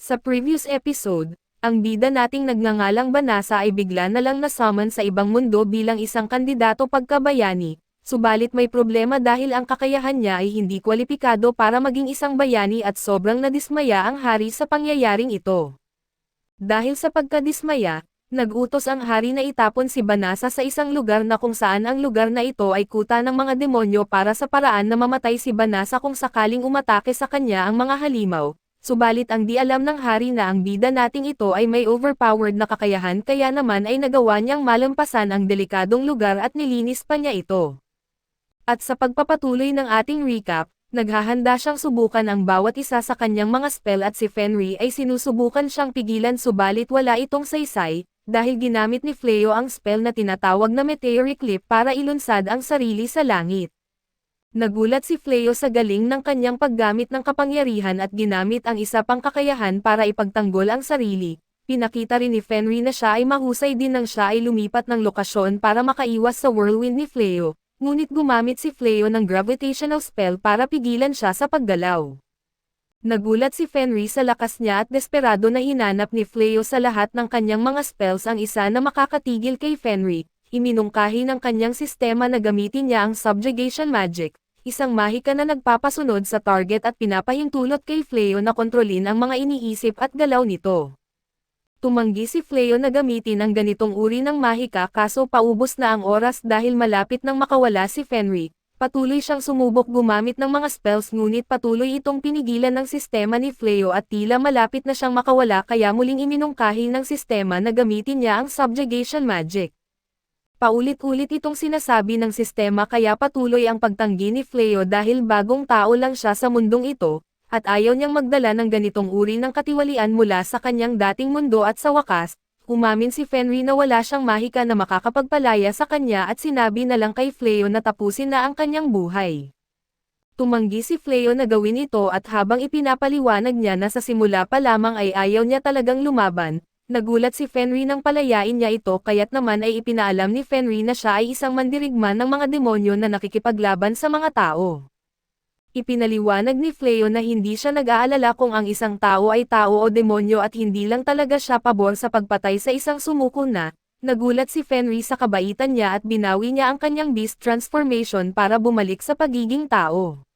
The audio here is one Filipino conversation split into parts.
Sa previous episode, ang bida nating nagngangalang Banasa ay bigla na lang na-summon sa ibang mundo bilang isang kandidato pagkabayani, subalit may problema dahil ang kakayahan niya ay hindi kwalipikado para maging isang bayani at sobrang nadismaya ang hari sa pangyayaring ito. Dahil sa pagkadismaya, nag-utos ang hari na itapon si Banasa sa isang lugar na kung saan ang lugar na ito ay kuta ng mga demonyo para sa paraan na mamatay si Banasa kung sakaling umatake sa kanya ang mga halimaw. Subalit ang di alam ng hari na ang bida nating ito ay may overpowered na kakayahan kaya naman ay nagawa niyang malampasan ang delikadong lugar at nilinis pa niya ito. At sa pagpapatuloy ng ating recap, naghahanda siyang subukan ang bawat isa sa kanyang mga spell at si Fenrir ay sinusubukan siyang pigilan subalit wala itong saysay, dahil ginamit ni Fleo ang spell na tinatawag na Meteoric Leap para ilunsad ang sarili sa langit. Nagulat si Fleo sa galing ng kanyang paggamit ng kapangyarihan at ginamit ang isa pang kakayahan para ipagtanggol ang sarili. Pinakita rin ni Fenrir na siya ay mahusay din nang siya ay lumipat ng lokasyon para makaiwas sa whirlwind ni Fleo, ngunit gumamit si Fleo ng gravitational spell para pigilan siya sa paggalaw. Nagulat si Fenrir sa lakas niya at desperado na hinanap ni Fleo sa lahat ng kanyang mga spells ang isa na makakatigil kay Fenrir. Iminungkahi ng kanyang sistema na gamitin niya ang subjugation magic, isang mahika na nagpapasunod sa target at pinapahintulot kay Fleo na kontrolin ang mga iniisip at galaw nito. Tumanggi si Fleo na gamitin ang ganitong uri ng mahika kaso paubos na ang oras dahil malapit nang makawala si Fenrir. Patuloy siyang sumubok gumamit ng mga spells ngunit patuloy itong pinigilan ng sistema ni Fleo at tila malapit na siyang makawala kaya muling iminungkahi ng sistema na gamitin niya ang subjugation magic. Paulit-ulit itong sinasabi ng sistema kaya patuloy ang pagtanggi ni Fleo dahil bagong tao lang siya sa mundong ito, at ayaw niyang magdala ng ganitong uri ng katiwalian mula sa kanyang dating mundo at sa wakas, umamin si Fenrir na wala siyang mahika na makakapagpalaya sa kanya at sinabi na lang kay Fleo na tapusin na ang kanyang buhay. Tumanggi si Fleo na gawin ito at habang ipinapaliwanag niya na sa simula pa lamang ay ayaw niya talagang lumaban, nagulat si Fenrir nang palayain niya ito kaya't naman ay ipinaalam ni Fenrir na siya ay isang mandirigma ng mga demonyo na nakikipaglaban sa mga tao. Ipinaliwanag ni Fleo na hindi siya nag-aalala kung ang isang tao ay tao o demonyo at hindi lang talaga siya pabor sa pagpatay sa isang sumuko na. Nagulat si Fenrir sa kabaitan niya at binawi niya ang kanyang beast transformation para bumalik sa pagiging tao.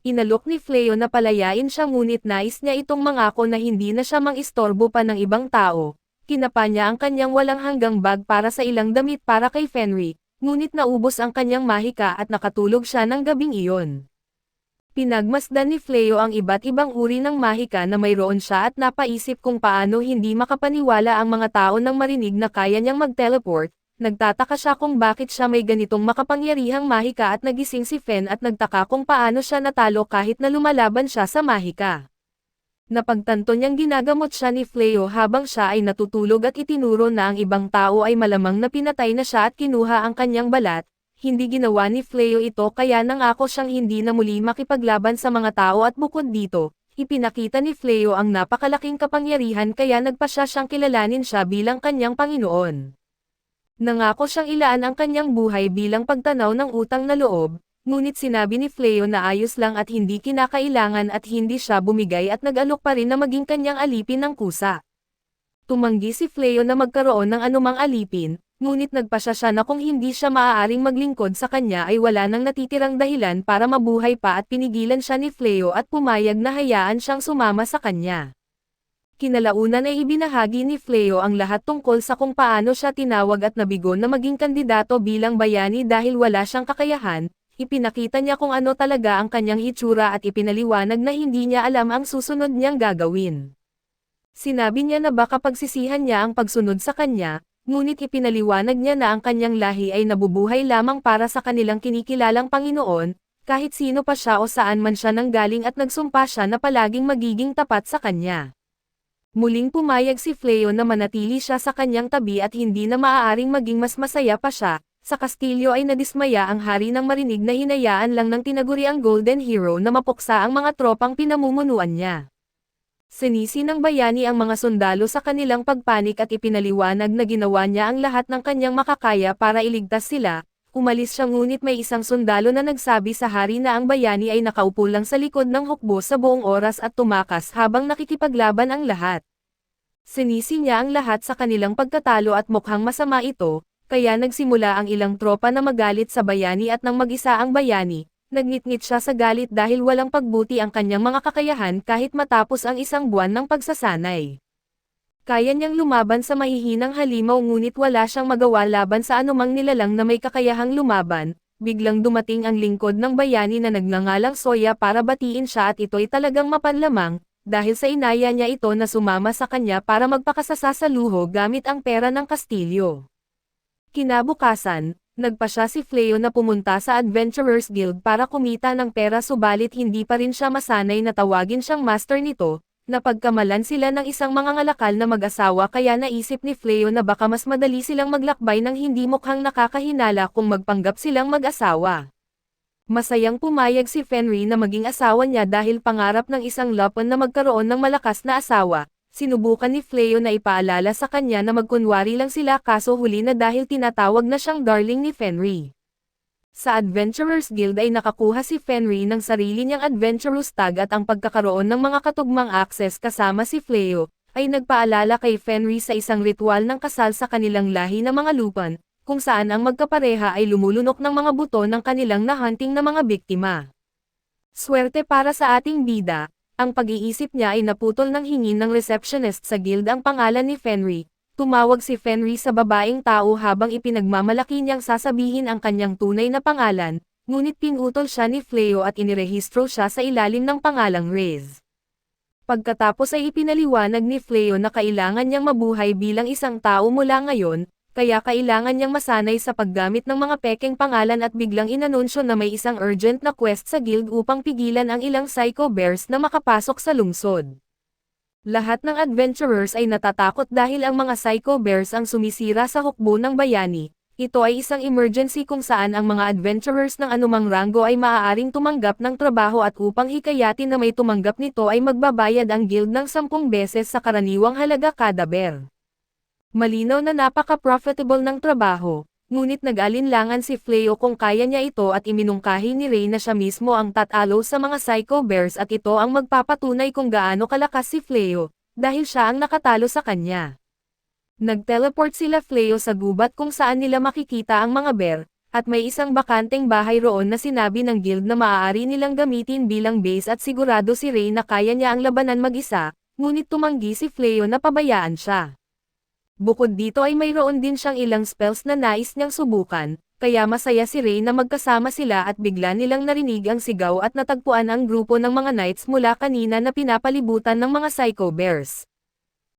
Inalok ni Fleo na palayain siya ngunit nais niya itong mangako na hindi na siya mang-istorbo pa ng ibang tao. Kinapa niya ang kanyang walang hanggang bag para sa ilang damit para kay Fenrir, ngunit naubos ang kanyang mahika at nakatulog siya ng gabing iyon. Pinagmasdan ni Fleo ang iba't ibang uri ng mahika na mayroon siya at napaisip kung paano hindi makapaniwala ang mga tao nang marinig na kaya niyang mag-teleport. Nagtataka siya kung bakit siya may ganitong makapangyarihang mahika at nagising si Fen at nagtaka kung paano siya natalo kahit na lumalaban siya sa mahika. Napagtanto niyang ginagamot siya ni Fleo habang siya ay natutulog at itinuro na ang ibang tao ay malamang na pinatay na siya at kinuha ang kanyang balat. Hindi ginawa ni Fleo ito kaya nangako siyang hindi na muli makipaglaban sa mga tao at bukod dito, ipinakita ni Fleo ang napakalaking kapangyarihan kaya nagpa siyang kilalanin siya bilang kanyang Panginoon. Nangako siyang ilaan ang kanyang buhay bilang pagtanaw ng utang na loob, ngunit sinabi ni Fleo na ayos lang at hindi kinakailangan at hindi siya bumigay at nag-alok pa rin na maging kanyang alipin ng kusa. Tumanggi si Fleo na magkaroon ng anumang alipin, ngunit nagpasya siya na kung hindi siya maaaring maglingkod sa kanya ay wala nang natitirang dahilan para mabuhay pa at pinigilan siya ni Fleo at pumayag na hayaan siyang sumama sa kanya. Kinalaunan ay ibinahagi ni Fleo ang lahat tungkol sa kung paano siya tinawag at nabigo na maging kandidato bilang bayani dahil wala siyang kakayahan, ipinakita niya kung ano talaga ang kanyang hitsura at ipinaliwanag na hindi niya alam ang susunod niyang gagawin. Sinabi niya na baka pagsisihan niya ang pagsunod sa kanya, ngunit ipinaliwanag niya na ang kanyang lahi ay nabubuhay lamang para sa kanilang kinikilalang Panginoon, kahit sino pa siya o saan man siya nanggaling at nagsumpa siya na palaging magiging tapat sa kanya. Muling pumayag si Fleo na manatili siya sa kanyang tabi at hindi na maaaring maging mas masaya pa siya. Sa kastilyo ay nadismaya ang hari nang marinig na hinayaan lang ng tinaguriang Golden Hero na mapuksa ang mga tropang pinamumunuan niya. Sinisi ng bayani ang mga sundalo sa kanilang pagpanik at ipinaliwanag na ginawa niya ang lahat ng kanyang makakaya para iligtas sila, Umalis siya ngunit may isang sundalo na nagsabi sa hari na ang bayani ay nakaupo lang sa likod ng hukbo sa buong oras at tumakas habang nakikipaglaban ang lahat. Sinisi niya ang lahat sa kanilang pagkatalo at mukhang masama ito, kaya nagsimula ang ilang tropa na magalit sa bayani at nang mag-isa ang bayani, nagngit-ngit siya sa galit dahil walang pagbuti ang kanyang mga kakayahan kahit matapos ang isang buwan ng pagsasanay. Kaya niyang lumaban sa mahihinang halimaw ngunit wala siyang magawa laban sa anumang nilalang na may kakayahang lumaban. Biglang dumating ang lingkod ng bayani na nagngangalang Soya para batiin siya at ito'y talagang mapanlamang, dahil sa inaya niya ito na sumama sa kanya para magpakasasa sa luho gamit ang pera ng kastilyo. Kinabukasan, nagpa siya si Fleo na pumunta sa Adventurers Guild para kumita ng pera subalit hindi pa rin siya masanay na tawagin siyang master nito. Napagkamalan sila ng isang mangangalakal na mag-asawa kaya naisip ni Fleo na baka mas madali silang maglakbay ng hindi mukhang nakakahinala kung magpanggap silang mag-asawa. Masayang pumayag si Fenry na maging asawa niya dahil pangarap ng isang Lupin na magkaroon ng malakas na asawa. Sinubukan ni Fleo na ipaalala sa kanya na magkunwari lang sila kaso huli na dahil tinatawag na siyang darling ni Fenry. Sa Adventurers Guild ay nakakuha si Fenry ng sarili niyang adventurous tag at ang pagkakaroon ng mga katugmang access kasama si Fleo, ay nagpaalala kay Fenry sa isang ritual ng kasal sa kanilang lahi na mga Lupin, kung saan ang magkapareha ay lumulunok ng mga buto ng kanilang nahunting na mga biktima. Swerte para sa ating bida, ang pag-iisip niya ay naputol ng hingin ng receptionist sa guild ang pangalan ni Fenry. Tumawag si Fenry sa babaeng tao habang ipinagmamalaki niyang sasabihin ang kanyang tunay na pangalan, ngunit pinutol siya ni Fleo at inirehistro siya sa ilalim ng pangalang Rez. Pagkatapos ay ipinaliwanag ni Fleo na kailangan niyang mabuhay bilang isang tao mula ngayon, kaya kailangan niyang masanay sa paggamit ng mga pekeng pangalan at biglang inanunsyo na may isang urgent na quest sa guild upang pigilan ang ilang Psycho Bears na makapasok sa lungsod. Lahat ng adventurers ay natatakot dahil ang mga Psycho Bears ang sumisira sa hukbo ng bayani. Ito ay isang emergency kung saan ang mga adventurers ng anumang ranggo ay maaaring tumanggap ng trabaho at upang hikayatin na may tumanggap nito ay magbabayad ang guild ng 10 beses sa karaniwang halaga kada bear. Malinaw na napaka-profitable ng trabaho, ngunit nag-alinlangan si Fleo kung kaya niya ito at iminungkahi ni Ray na siya mismo ang tatalo sa mga Psycho Bears at ito ang magpapatunay kung gaano kalakas si Fleo, dahil siya ang nakatalo sa kanya. Nag-teleport sila Fleo sa gubat kung saan nila makikita ang mga bear, at may isang bakanteng bahay roon na sinabi ng guild na maaari nilang gamitin bilang base at sigurado si Ray na kaya niya ang labanan mag-isa, ngunit tumanggi si Fleo na pabayaan siya. Bukod dito ay mayroon din siyang ilang spells na nais niyang subukan, kaya masaya si Ray na magkasama sila at bigla nilang narinig ang sigaw at natagpuan ang grupo ng mga knights mula kanina na pinapalibutan ng mga Psycho Bears.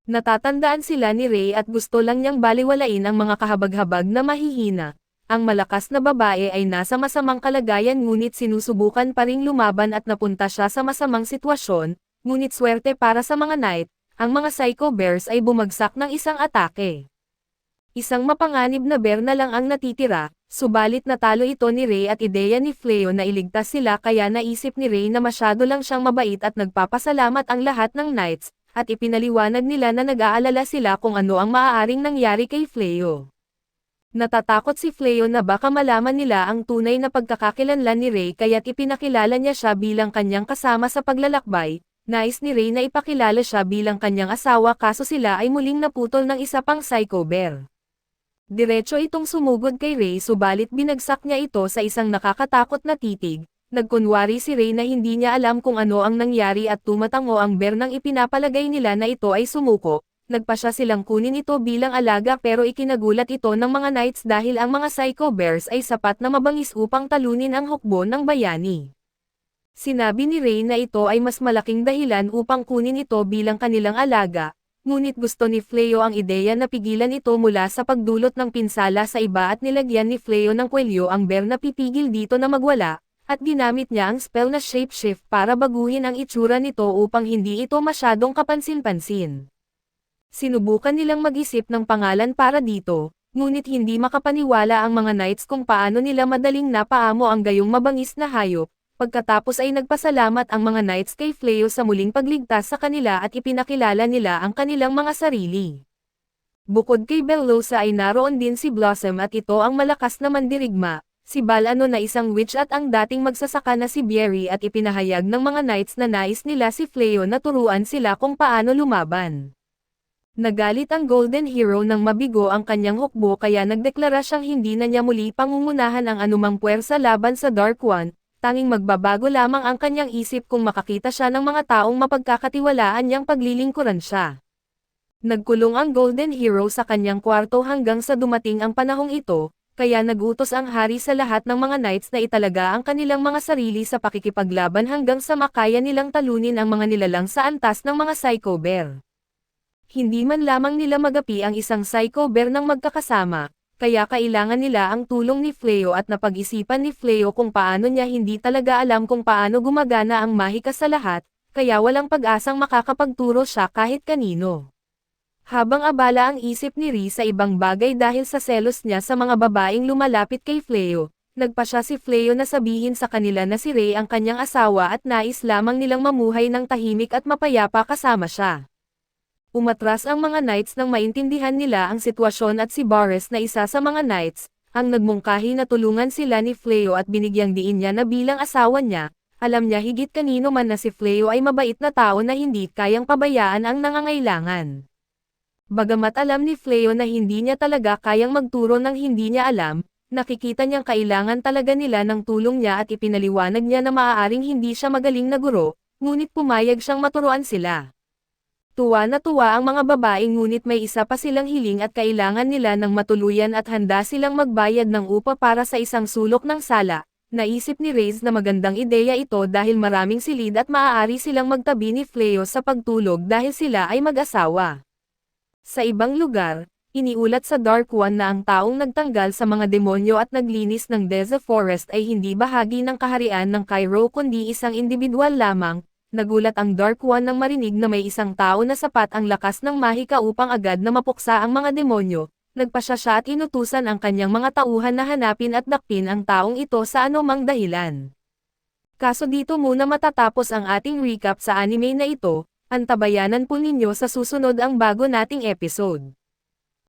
Natatandaan sila ni Ray at gusto lang niyang baliwalain ang mga kahabag-habag na mahihina. Ang malakas na babae ay nasa masamang kalagayan ngunit sinusubukan pa ring lumaban at napunta siya sa masamang sitwasyon, ngunit swerte para sa mga knight. Ang mga Psycho Bears ay bumagsak ng isang atake. Isang mapanganib na bear na lang ang natitira, subalit natalo ito ni Ray at ideya ni Fleo na iligtas sila kaya naisip ni Ray na masyado lang siyang mabait at nagpapasalamat ang lahat ng knights, at ipinaliwanag nila na nag-aalala sila kung ano ang maaaring nangyari kay Fleo. Natatakot si Fleo na baka malaman nila ang tunay na pagkakakilanlan ni Ray kaya't ipinakilala niya siya bilang kanyang kasama sa paglalakbay. Nais ni Ray na ipakilala siya bilang kanyang asawa kaso sila ay muling naputol ng isa pang Psycho Bear. Diretso itong sumugod kay Ray subalit binagsak niya ito sa isang nakakatakot na titig. Nagkunwari si Ray na hindi niya alam kung ano ang nangyari at tumatango ang bear nang ipinapalagay nila na ito ay sumuko. Nagpa siya silang kunin ito bilang alaga pero ikinagulat ito ng mga knights dahil ang mga Psycho Bears ay sapat na mabangis upang talunin ang hukbo ng bayani. Sinabi ni Ray na ito ay mas malaking dahilan upang kunin ito bilang kanilang alaga, ngunit gusto ni Fleo ang ideya na pigilan ito mula sa pagdulot ng pinsala sa iba at nilagyan ni Fleo ng kwelyo ang bear na pipigil dito na magwala, at ginamit niya ang spell na shapeshift para baguhin ang itsura nito upang hindi ito masyadong kapansin-pansin. Sinubukan nilang mag-isip ng pangalan para dito, ngunit hindi makapaniwala ang mga knights kung paano nila madaling napaamo ang gayong mabangis na hayop. Pagkatapos ay nagpasalamat ang mga knights kay Fleo sa muling pagligtas sa kanila at ipinakilala nila ang kanilang mga sarili. Bukod kay Bellosa ay naroon din si Blossom at ito ang malakas na mandirigma, si Balano na isang witch at ang dating magsasaka na si Bierry at ipinahayag ng mga knights na nais nila si Fleo na turuan sila kung paano lumaban. Nagalit ang Golden Hero nang mabigo ang kanyang hukbo kaya nagdeklara siyang hindi na niya muli pangungunahan ang anumang puwersa laban sa Dark One, tanging magbabago lamang ang kanyang isip kung makakita siya ng mga taong mapagkakatiwalaan niyang paglilingkuran siya. Nagkulong ang Golden Hero sa kanyang kwarto hanggang sa dumating ang panahong ito, kaya nagutos ang hari sa lahat ng mga knights na italaga ang kanilang mga sarili sa pakikipaglaban hanggang sa makaya nilang talunin ang mga nilalang sa antas ng mga Psycho Bear. Hindi man lamang nila magapi ang isang Psycho Bear ng magkakasama, kaya kailangan nila ang tulong ni Fleo at napag-isipan ni Fleo kung paano niya hindi talaga alam kung paano gumagana ang mahika sa lahat, kaya walang pag-asang makakapagturo siya kahit kanino. Habang abala ang isip ni Ri sa ibang bagay dahil sa selos niya sa mga babaeng lumalapit kay Fleo, nagpa siya si Fleo na sabihin sa kanila na si Ray ang kanyang asawa at nais lamang nilang mamuhay ng tahimik at mapayapa kasama siya. Umatras ang mga knights nang maintindihan nila ang sitwasyon at si Bares na isa sa mga knights, ang nagmungkahi na tulungan sila ni Fleo at binigyang diin niya na bilang asawa niya, alam niya higit kanino man na si Fleo ay mabait na tao na hindi kayang pabayaan ang nangangailangan. Bagamat alam ni Fleo na hindi niya talaga kayang magturo ng hindi niya alam, nakikita niyang kailangan talaga nila ng tulong niya at ipinaliwanag niya na maaaring hindi siya magaling na guro, ngunit pumayag siyang maturuan sila. Tuwa na tuwa ang mga babae ngunit may isa pa silang hiling at kailangan nila ng matuluyan at handa silang magbayad ng upa para sa isang sulok ng sala. Naisip ni Reyes na magandang ideya ito dahil maraming silid at maaari silang magtabi ni Fleo sa pagtulog dahil sila ay mag-asawa. Sa ibang lugar, iniulat sa Dark One na ang taong nagtanggal sa mga demonyo at naglinis ng Deza Forest ay hindi bahagi ng kaharian ng Cairo kundi isang individual lamang. Nagulat ang Dark One nang marinig na may isang tao na sapat ang lakas ng mahika upang agad na mapuksa ang mga demonyo. Nagpasya siya at inutusan ang kanyang mga tauhan na hanapin at dakpin ang taong ito sa anumang dahilan. Kaso dito muna matatapos ang ating recap sa anime na ito. Antabayanan po ninyo sa susunod ang bago nating episode.